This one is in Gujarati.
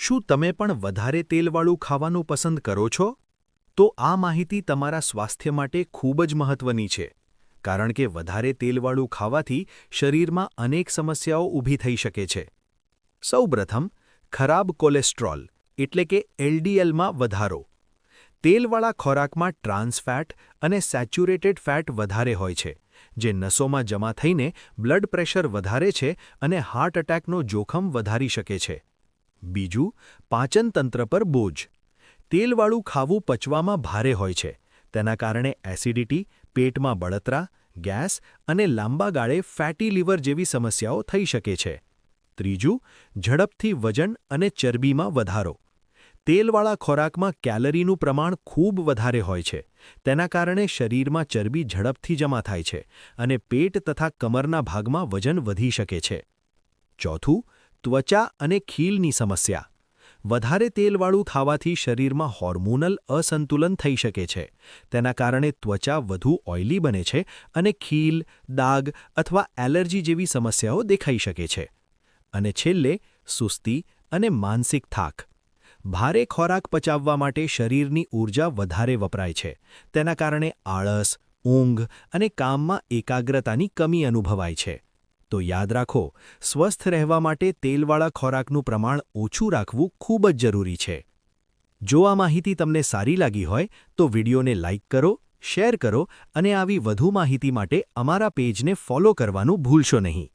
શું તમે પણ વધારે તેલવાળું ખાવાનું પસંદ કરો છો? તો આ માહિતી તમારા સ્વાસ્થ્ય માટે ખૂબ જ મહત્વની છે, કારણ કે વધારે તેલવાળું ખાવાથી શરીરમાં અનેક સમસ્યાઓ ઊભી થઈ શકે છે. સૌપ્રથમ, ખરાબ કોલેસ્ટ્રોલ એટલે કે એલડીએલમાં વધારો. તેલવાળા ખોરાકમાં ટ્રાન્સ ફેટ અને સેચ્યુરેટેડ ફેટ વધારે હોય છે, જે નસોમાં જમા થઈને બ્લડ પ્રેશર વધારે છે અને હાર્ટ એટેકનો જોખમ વધારી શકે છે. બીજું, પાચનતંત્ર પર બોજ. તેલવાળું ખાવું પચવામાં ભારે હોય છે. તેના કારણે એસિડિટી, પેટમાં બળતરા, ગેસ અને લાંબા ગાળે ફેટી લીવર જેવી સમસ્યાઓ થઈ શકે છે. ત્રીજું, ઝડપથી વજન અને ચરબીમાં વધારો. તેલવાળા ખોરાકમાં કેલરીનું પ્રમાણ ખૂબ વધારે હોય છે. તેના કારણે શરીરમાં ચરબી ઝડપથી જમા થાય છે અને પેટ તથા કમરના ભાગમાં વજન વધી શકે છે. ચોથું, ત્વચા અને ખીલની સમસ્યા. વધારે તેલવાળું ખાવાથી શરીરમાં હોર્મોનલ અસંતુલન થઈ શકે છે. તેના કારણે ત્વચા વધુ ઓઇલી બને છે અને ખીલ, દાગ અથવા એલર્જી જેવી સમસ્યાઓ દેખાઈ શકે છે. અને છેલ્લે, સુસ્તી અને માનસિક થાક. ભારે ખોરાક પચાવવા માટે શરીરની ઊર્જા વધારે વપરાય છે. તેના કારણે આળસ, ઊંઘ અને કામમાં એકાગ્રતાની કમી અનુભવાય છે. તો યાદ રાખો, સ્વસ્થ રહેવા માટે તેલવાળા ખોરાકનું પ્રમાણ ઓછું રાખવું ખૂબ જ જરૂરી છે. જો આ માહિતી તમને સારી લાગી હોય તો વિડીયોને લાઇક કરો, શેર કરો અને આવી વધુ માહિતી માટે અમારા પેજને ફોલો કરવાનું ભૂલશો નહીં.